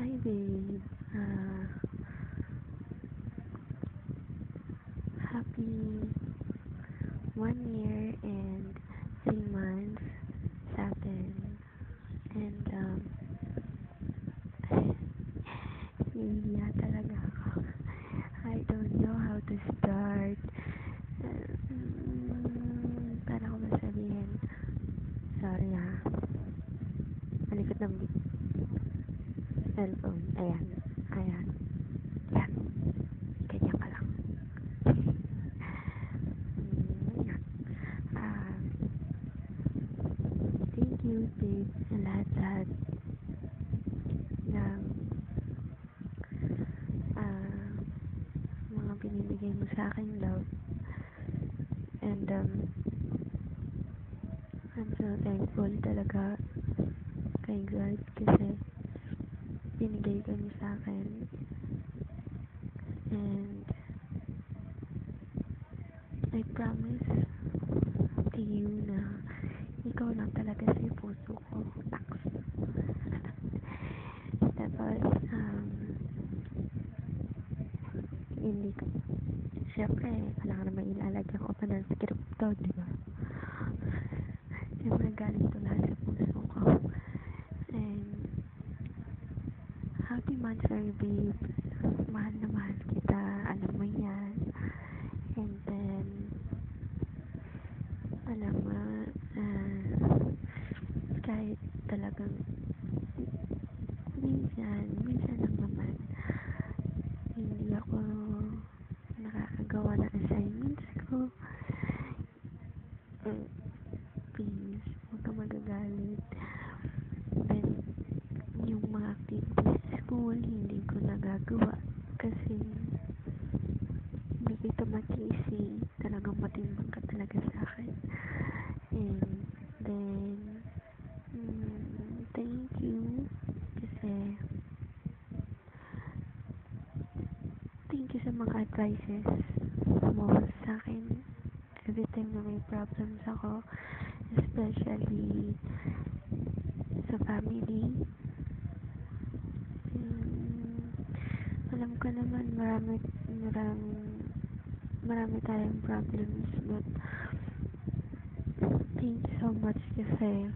Hi babe, happy 1 year and 3 months sa atin. And nahihiya talaga ako. I don't know how to start. Paano ko ba sabihin? Sorry ha. Malikot ng cellphone. Ayan. Ayan. Yan. Ganyan ka lang. Ah, thank you babe sa lahat-lahat ng ah, mga binibigay mo sa akin love. And I'm so thankful talaga kay God kasi binigay ka niya sa akin. And I promise to you na ikaw lang talaga sa puso ko. Taks. Tapos, hindi ko, syempre, wala ka naman ilalagyan ko pa ng script to, di ba? Syempre, galing to lahat sa puso ko. And, happy monthsary, babe. Mahal na mahal kita. Alam mo yan. And then, alam mo, kahit talagang minsan lang naman, hindi ako nakakagawa ng assignments ko. Please, huwag ka magagalit. And yung mga activities sa school, hindi ko nagagawa kasi hindi kita matisi. Talagang matimbang ka talaga sa akin. And then, thank you kasi thank you sa mga advices mo sa akin every time na may problems ako, especially sa family. Alam ko naman marami tayong problems, but thank you so much kasi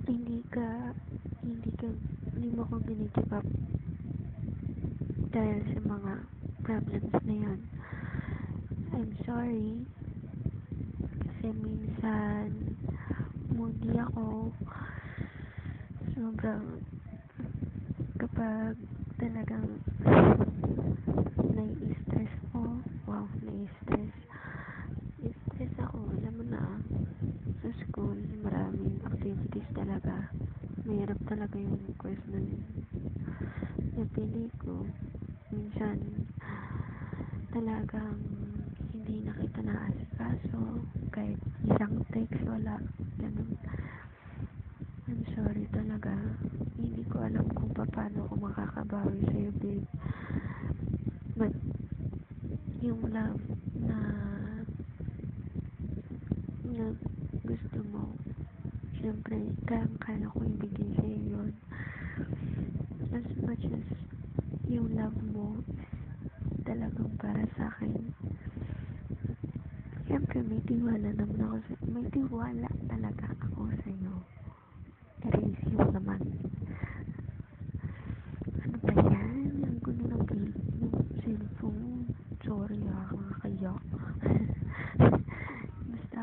hindi mo ko ginigive up dahil sa mga problems na yan. I'm sorry kasi minsan moody ako, sobrang kapag talagang nai-stress ako, alam mo na, sa school maraming activities talaga, mahirap talaga yung course na napili ko. Minsan talagang hindi na kita naasikaso, kahit isang text wala, ganun. I'm sorry talaga, hindi ko alam kung paano ako makakabawi sa'yo babe, but yung love na gusto mo, syempre kaya ko ibigay sa'yo yun, as much as yung love mo talagang para sa akin. Syempre may tiwala talaga ako sa'yo. Erase yung naman. Ano ba yan? Ang gulo ng cellphone. Sorry nakakaya. Basta,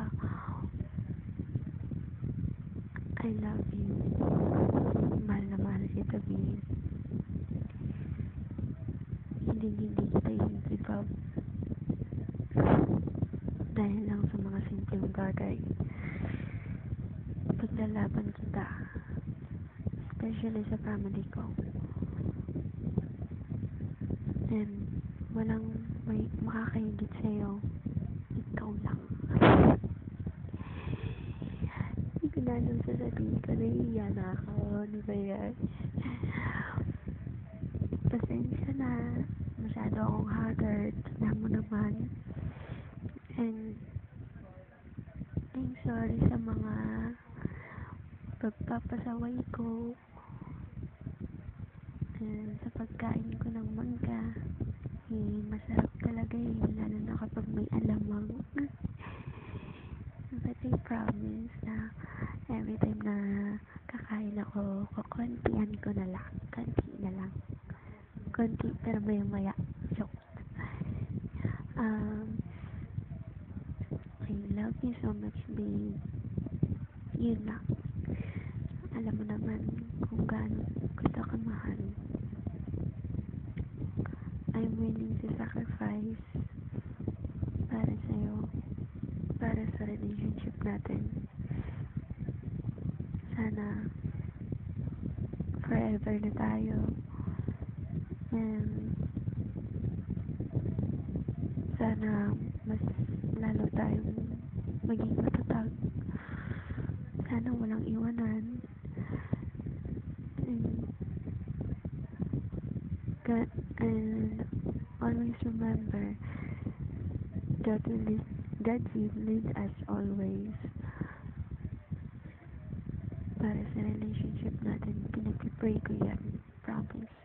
I love you. Mahal na mahal kita, babe. Hindi kita i-give up dahil lang sa mga simpleng bagay. Paglalaban kita, especially sa family ko. And walang may makakahigit sa'yo, ikaw lang. Hindi ko na alam sasabihin ko, nahihiya na ako. Ano ba yan? Pasensya na, masyado akong haggard, alam mo naman. And I'm sorry sa mga pagpapasaway ko. Sa pagkain ko ng mangga, masarap talaga lalo na kapag may alamang. But I promise na every time na kakain ako, kukuntian ko na lang. Konti na lang. Konti pero maya maya. Joke. Um, I love you so much, babe. Yun lang. Alam mo naman kung gaano kita kamahal. I'm willing to sacrifice para sa'yo, para sa relationship natin. Sana forever na tayo. And sana mas lalo tayong maging matatag. Sana walang iwanan. And, and always remember that will lead us always. Para sa relationship natin, pinag-pray ko yan. Promise.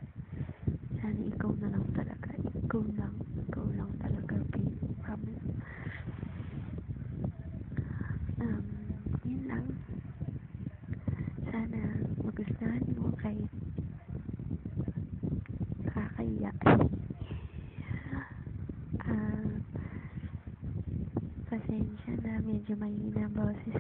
Sana ikaw na lang talaga. Ikaw lang talaga, babe. Promise. Um, Yun lang. Sana magustuhan mo kahit kakaiyak. Ah, pasensya na, medyo mahina ang boses